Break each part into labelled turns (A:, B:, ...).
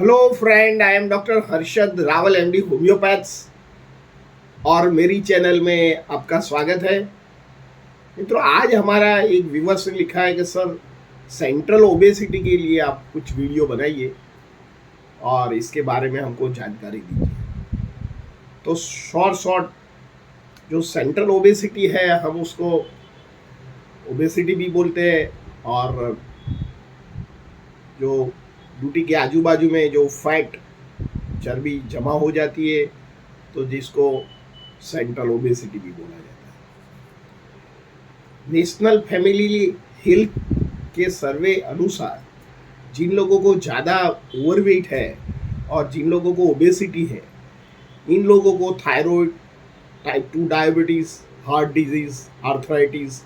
A: Hello friend, I am doctor Harshad Rawal MD homeopaths और मेरी channel में आपका स्वागत है। मित्रों, आज हमारा एक व्यूवर्स ने लिखा है कि सर सेंट्रल ओबेसिटी के लिए आप कुछ वीडियो बनाइए और इसके बारे में हमको जानकारी दीजिए। तो शॉर्ट जो सेंट्रल ओबेसिटी है हम उसको ओबेसिटी भी बोलते हैं, और जो ड्यूटी के आजू बाजू में जो फैट चर्बी जमा हो जाती है तो जिसको सेंट्रल ओबेसिटी भी बोला जाता है। नेशनल फैमिली हेल्थ के सर्वे अनुसार जिन लोगों को ज़्यादा ओवरवेट है और जिन लोगों को ओबेसिटी है, इन लोगों को thyroid, type 2 diabetes, heart disease, arthritis,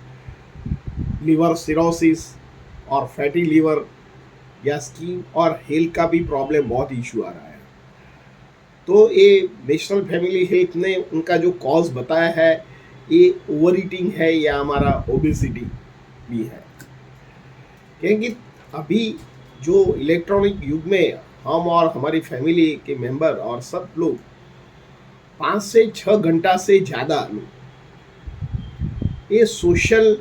A: liver cirrhosis और फैटी लिवर या स्किन और हेल्थ का भी प्रॉब्लम बहुत इशू आ रहा है। तो ये नेशनल फैमिली हेल्थ ने उनका जो कॉज बताया है, ये ओवर ईटिंग है या हमारा ओबेसिटी भी है। क्योंकि अभी जो इलेक्ट्रॉनिक युग में हम और हमारी फैमिली के मेंबर और सब लोग 5 से 6 घंटा से ज़्यादा ये सोशल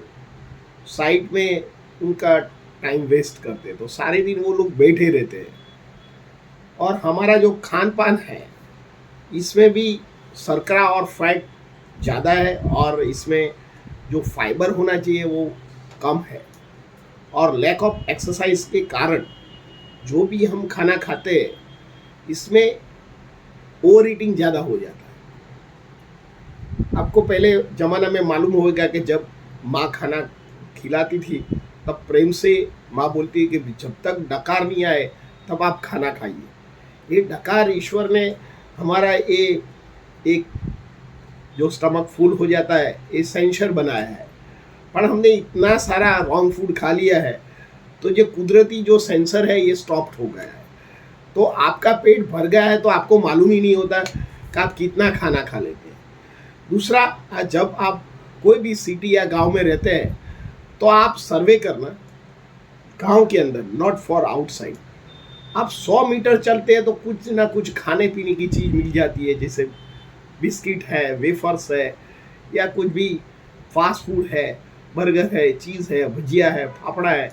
A: साइट में उनका टाइम वेस्ट करते हैं। तो सारे दिन वो लोग बैठे रहते हैं और हमारा जो खान पान है इसमें भी शर्करा और फैट ज़्यादा है और इसमें जो फाइबर होना चाहिए वो कम है। और लैक ऑफ एक्सरसाइज के कारण जो भी हम खाना खाते हैं इसमें ओवर ईटिंग ज़्यादा हो जाता है। आपको पहले ज़माना में मालूम होगा कि जब माँ खाना खिलाती थी तब प्रेम से माँ बोलती है कि जब तक डकार नहीं आए तब आप खाना खाइए। ये डकार ईश्वर ने हमारा ये एक जो स्टमक फुल हो जाता है ये सेंसर बनाया है, पर हमने इतना सारा रॉन्ग फूड खा लिया है तो ये कुदरती जो सेंसर है ये स्टॉप्ड हो गया है। तो आपका पेट भर गया है तो आपको मालूम ही नहीं होता कि आप कितना खाना खा लेते हैं। दूसरा, जब आप कोई भी सिटी या गांव में रहते हैं तो आप सर्वे करना गांव के अंदर, नॉट फॉर आउटसाइड। आप 100 मीटर चलते हैं तो कुछ ना कुछ खाने पीने की चीज़ मिल जाती है, जैसे बिस्किट है, वेफर्स है या कुछ भी फास्ट फूड है, बर्गर है, चीज़ है, भजिया है, फाफड़ा है।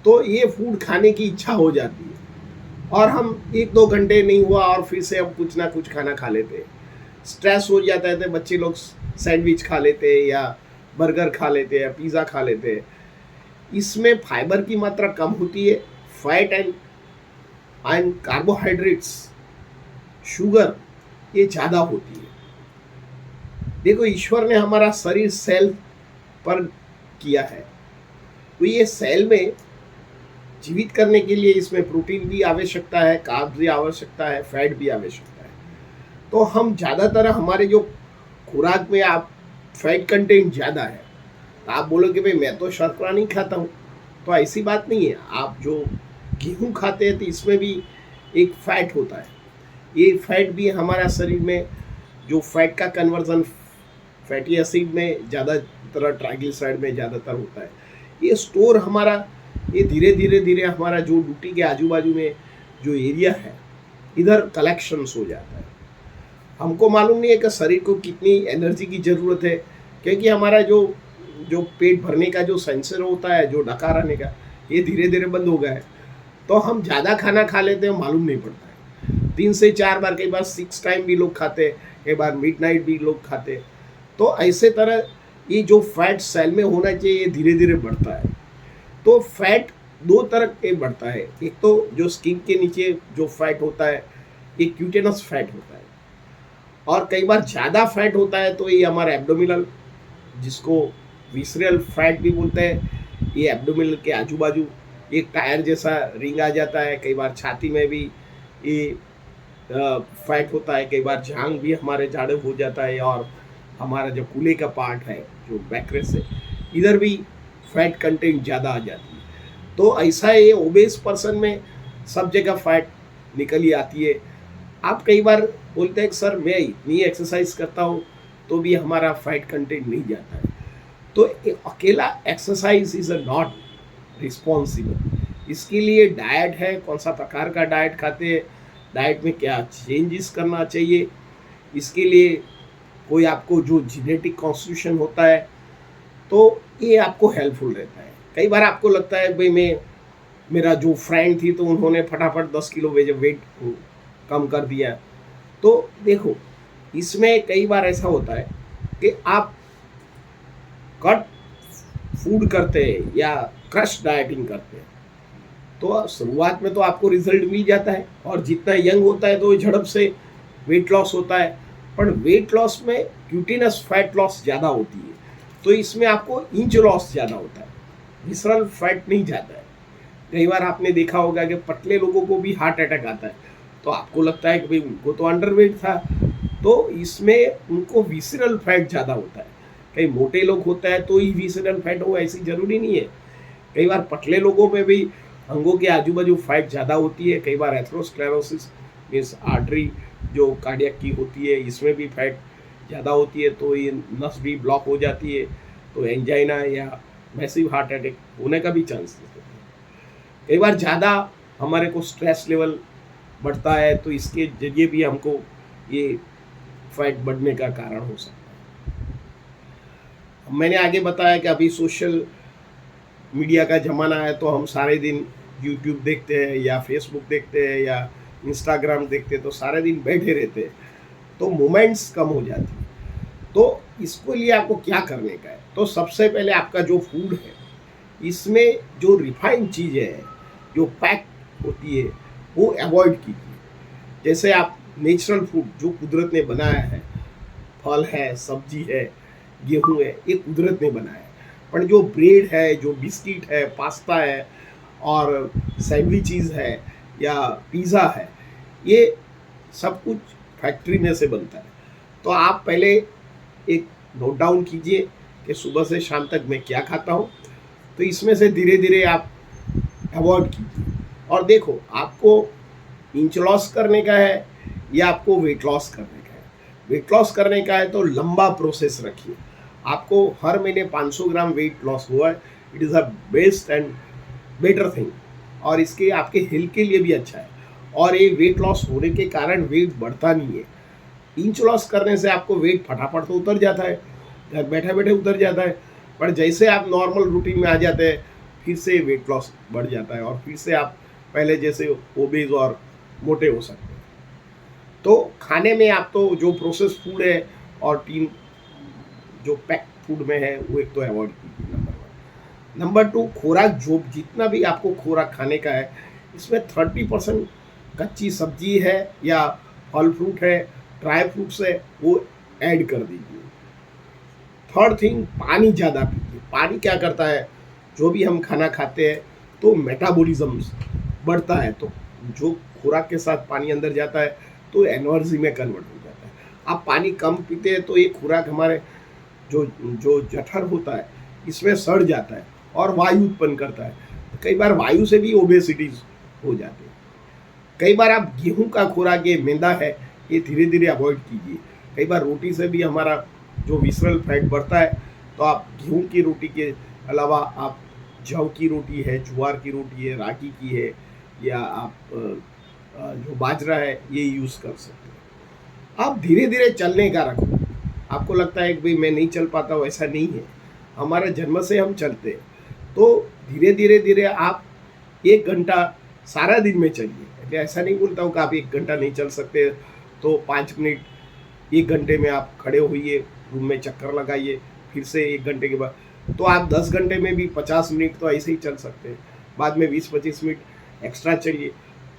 A: तो ये फूड खाने की इच्छा हो जाती है और हम 1-2 घंटे नहीं हुआ और फिर से हम कुछ ना कुछ खाना खा लेते हैं। स्ट्रेस हो जाता है तो बच्चे लोग सैंडविच खा लेते हैं या बर्गर खा लेते हैं, पिज़्ज़ा खा लेते हैं। इसमें फाइबर की मात्रा कम होती है, फैट एंड कार्बोहाइड्रेट्स, शुगर ये ज़्यादा होती है। देखो, ईश्वर ने हमारा शरीर सेल पर किया है, तो ये सेल में जीवित करने के लिए इसमें प्रोटीन भी आवश्यकता है, कार्ब्स भी आवश्यकता है, फैट भी आवश्यकता है। तो हम ज़्यादातर हमारे जो खुराक में आप फैट कंटेंट ज़्यादा है, तो आप बोलोगे भाई मैं तो शर्करा नहीं खाता हूँ, तो ऐसी बात नहीं है। आप जो गेहूँ खाते हैं तो इसमें भी एक फैट होता है। ये फैट भी हमारा शरीर में जो फैट का कन्वर्जन फैटी एसिड में ज़्यादातर, ट्राइग्लिसराइड में ज़्यादातर होता है। ये स्टोर हमारा ये धीरे धीरे हमारा जो ड्यूटी के आजू बाजू में जो एरिया है इधर कलेक्शंस हो जाता है। हमको मालूम नहीं है कि शरीर को कितनी एनर्जी की ज़रूरत है, क्योंकि हमारा जो पेट भरने का जो सेंसर होता है, जो डकार आने का, ये धीरे धीरे बंद हो गया है। तो हम ज़्यादा खाना खा लेते हैं, मालूम नहीं पड़ता है। 3 से 4 बार, कई बार 6 टाइम भी लोग खाते हैं, कई बार मिडनाइट भी लोग खाते हैं। तो ऐसे तरह ये जो फैट सेल में होना चाहिए ये धीरे धीरे बढ़ता है। तो फैट 2 तरह के बढ़ता है। एक तो जो स्किन के नीचे जो फैट होता है ये क्यूटेनस फैट होता है, और कई बार ज़्यादा फैट होता है तो ये हमारा एब्डोमिनल, जिसको विसरल फैट भी बोलते हैं, ये एब्डोमिनल के आजू बाजू एक टायर जैसा रिंग आ जाता है। कई बार छाती में भी ये फैट होता है, कई बार जांग भी हमारे जाड़े हो जाता है, और हमारा जो कूल्हे का पार्ट है जो बैकरेस है इधर भी फैट कंटेंट ज़्यादा आ जाती है। तो ऐसा है, ये ओबेस पर्सन में सब जगह फैट निकल ही आती है। आप कई बार बोलते हैं कि सर मैं इतनी एक्सरसाइज करता हूँ तो भी हमारा फैट कंटेंट नहीं जाता है। तो अकेला exercise is a not responsible. इसके लिए डाइट है, कौन सा प्रकार का डाइट खाते हैं, डाइट में क्या चेंजेस करना चाहिए, इसके लिए कोई आपको जो जेनेटिक कॉन्स्टिट्यूशन होता है तो ये आपको हेल्पफुल रहता है। कई बार आपको लगता है भाई मैं, मेरा जो फ्रेंड थी तो उन्होंने फटाफट 10 किलो वेट कम कर दिया। तो देखो, इसमें कई बार ऐसा होता है कि आप कट फूड करते हैं या क्रश डाइटिंग करते हैं तो शुरुआत में तो आपको रिजल्ट मिल जाता है, और जितना यंग होता है तो झड़प से वेट लॉस होता है। पर वेट लॉस में क्यूटिनस फैट लॉस ज़्यादा होती है, तो इसमें आपको इंच लॉस ज़्यादा होता है, विसरल फैट नहीं जाता है। कई बार आपने देखा होगा कि पतले लोगों को भी हार्ट अटैक आता है, तो आपको लगता है कि भाई उनको तो अंडरवेट था, तो इसमें उनको विसरल फैट ज़्यादा होता है। कई मोटे लोग होता है तो ही विसरल फैट हो, ऐसी ज़रूरी नहीं है। कई बार पतले लोगों में भी अंगों के आजू बाजू फैट ज़्यादा होती है। कई बार एथेरोस्क्लेरोसिस मीन्स आर्टरी जो कार्डियक की होती है, इसमें भी फैट ज़्यादा होती है, तो ये नस भी ब्लॉक हो जाती है, तो एंजाइना या मैसिव हार्ट अटैक होने का भी चांस होता है। कई बार ज़्यादा हमारे को स्ट्रेस लेवल बढ़ता है, तो इसके जरिए भी हमको ये फैट बढ़ने का कारण हो सकता है। मैंने आगे बताया कि अभी सोशल मीडिया का ज़माना है, तो हम सारे दिन यूट्यूब देखते हैं या फेसबुक देखते हैं या इंस्टाग्राम देखते हैं, तो सारे दिन बैठे रहते हैं, तो मोमेंट्स कम हो जाती है। तो इसको लिए आपको क्या करने का है, तो सबसे पहले आपका जो फूड है इसमें जो रिफाइंड चीज़ें हैं, जो पैक होती है, वो अवॉइड कीजिए। जैसे आप नेचुरल फूड जो कुदरत ने बनाया है, फल है, सब्जी है, गेहूँ है, ये कुदरत ने बनाया है। पर जो ब्रेड है, जो बिस्किट है, पास्ता है और सैंडविचीज़ है या पिज़्ज़ा है, ये सब कुछ फैक्ट्री में से बनता है। तो आप पहले एक नोट डाउन कीजिए कि सुबह से शाम तक मैं क्या खाता हूँ, तो इसमें से धीरे धीरे आप अवॉइड कीजिए। और देखो, आपको इंच लॉस करने का है या आपको वेट लॉस करने का है। वेट लॉस करने का है तो लंबा प्रोसेस रखिए। आपको हर महीने 500 ग्राम वेट लॉस हुआ है, it is a best and better thing, और इसके आपके हेल्थ के लिए भी अच्छा है। और ये वेट लॉस होने के कारण वेट बढ़ता नहीं है। इंच लॉस करने से आपको वेट फटाफट तो उतर जाता है, घर बैठे बैठे उतर जाता है, पर जैसे आप नॉर्मल रूटीन में आ जाते हैं फिर से वेट लॉस बढ़ जाता है और फिर से आप पहले जैसे ओबेज और मोटे हो सकते हैं। तो खाने में आप तो जो प्रोसेस फूड है और तीन जो पैक फूड में है वो एक तो अवॉइड कीजिए, नंबर 1। नंबर 2, खुराक जो जितना भी आपको खुराक खाने का है, इसमें 30% कच्ची सब्जी है या फल फ्रूट है, ड्राई फ्रूट्स है, वो ऐड कर दीजिए। थर्ड थिंग, पानी ज़्यादा पीजिए। पानी क्या करता है, जो भी हम खाना खाते हैं तो मेटाबॉलिज्म बढ़ता है, तो जो खुराक के साथ पानी अंदर जाता है तो एनर्जी में कन्वर्ट हो जाता है। आप पानी कम पीते हैं तो ये खुराक हमारे जो जो जठर होता है इसमें सड़ जाता है और वायु उत्पन्न करता है। कई बार वायु से भी ओबेसिटीज हो जाती है। कई बार आप गेहूं का खुराक, ये मैदा है, ये धीरे धीरे अवॉइड कीजिए। कई बार रोटी से भी हमारा जो विसरल फैट बढ़ता है, तो आप गेहूं की रोटी के अलावा आप जौ की रोटी है, ज्वार की रोटी है, रागी की है, या आप जो बाजरा है ये यूज़ कर सकते हैं। आप धीरे धीरे चलने का रखो। आपको लगता है कि भाई मैं नहीं चल पाता हूँ, ऐसा नहीं है। हमारे जन्म से हम चलते हैं, तो धीरे धीरे धीरे आप 1 घंटा सारा दिन में चलिए। ऐसा नहीं बोलता हूँ कि आप 1 घंटा नहीं चल सकते, तो 5 मिनट 1 घंटे में आप खड़े होइए, रूम में चक्कर लगाइए, फिर से 1 घंटे के बाद, तो आप 10 घंटे में भी 50 मिनट तो ऐसे ही चल सकते हैं। बाद में 20-25 मिनट एक्स्ट्रा चलिए,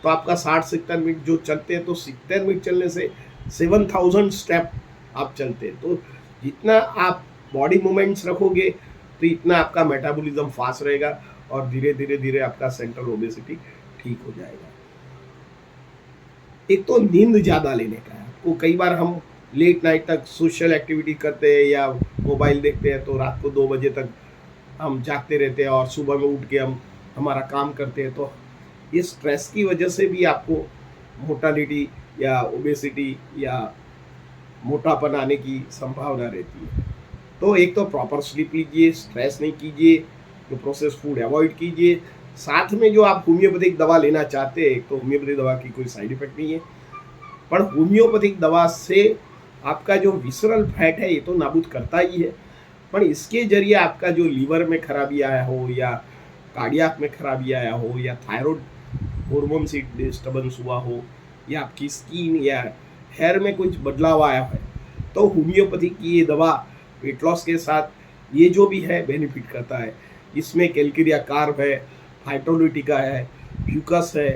A: तो आपका 60-70 मिनट जो चलते हैं, तो 70 मिनट चलने से 7000 स्टेप आप चलते हैं। तो जितना आप बॉडी मूवमेंट्स रखोगे तो इतना आपका मेटाबॉलिज्म फास्ट रहेगा और धीरे धीरे धीरे आपका सेंट्रल ओबेसिटी ठीक हो जाएगा। एक तो नींद ज़्यादा लेने का है आपको। कई बार हम लेट नाइट तक सोशल एक्टिविटी करते हैं या मोबाइल देखते हैं, तो रात को 2 बजे तक हम जागते रहते हैं और सुबह में उठ के हम हमारा काम करते हैं। तो ये स्ट्रेस की वजह से भी आपको मोटालिटी या ओबेसिटी या मोटापन आने की संभावना रहती है। तो एक तो प्रॉपर स्लीप लीजिए, स्ट्रेस नहीं कीजिए, जो प्रोसेस फूड अवॉइड कीजिए, साथ में जो आप होम्योपैथिक दवा लेना चाहते हैं, तो होम्योपैथिक दवा की कोई साइड इफेक्ट नहीं है, पर होम्योपैथिक दवा से आपका जो विसरल फैट है ये तो नाबूद करता ही है, पर इसके जरिए आपका जो लीवर में खराबी आया हो या कार्डियक में खराबी आया हो या थायराइड हार्मोन से डिस्टर्बेंस हुआ हो या आपकी स्किन या हेयर में कुछ बदलाव आया है, तो होम्योपैथी की ये दवा वेट लॉस के साथ ये जो भी है बेनिफिट करता है। इसमें कैलकेरिया कार्ब है, फाइटोलिटिका है, फ्यूकस है,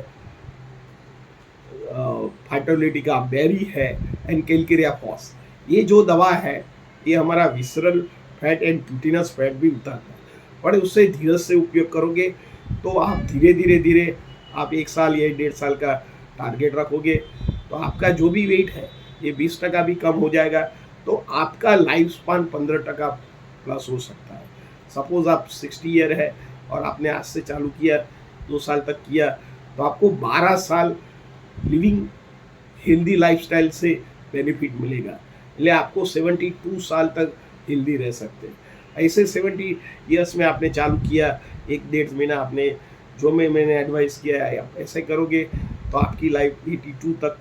A: फाइटोलिटिका बेरी है एंड कैलकेरिया फॉस। ये जो दवा है ये हमारा visceral fat and glutinous fat भी उतारता है, पर उससे धीरज से उपयोग करोगे तो आप धीरे धीरे धीरे आप 1 साल या 1.5 साल का टारगेट रखोगे तो आपका जो भी वेट है ये 20% भी कम हो जाएगा, तो आपका लाइफ स्पान 15% प्लस हो सकता है। सपोज आप 60 ईयर है और आपने आज से चालू किया, 2 साल तक किया, तो आपको 12 साल लिविंग हेल्दी लाइफस्टाइल से बेनिफिट मिलेगा, इसलिए आपको 72 साल तक हेल्दी रह सकते हैं। ऐसे 70 ईयर्स में आपने चालू किया, 1-1.5 महीना आपने जो मैंने एडवाइस किया है आप ऐसे करोगे तो आपकी लाइफ 82 तक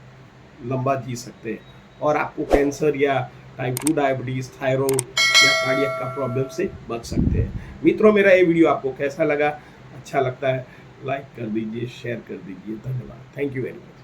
A: लंबा जी सकते हैं और आपको कैंसर या टाइप 2 डायबिटीज़, थायराइड या कार्डियक का प्रॉब्लम से बच सकते हैं। मित्रों, मेरा ये वीडियो आपको कैसा लगा? अच्छा लगता है लाइक कर दीजिए, शेयर कर दीजिए। धन्यवाद। Thank you very much.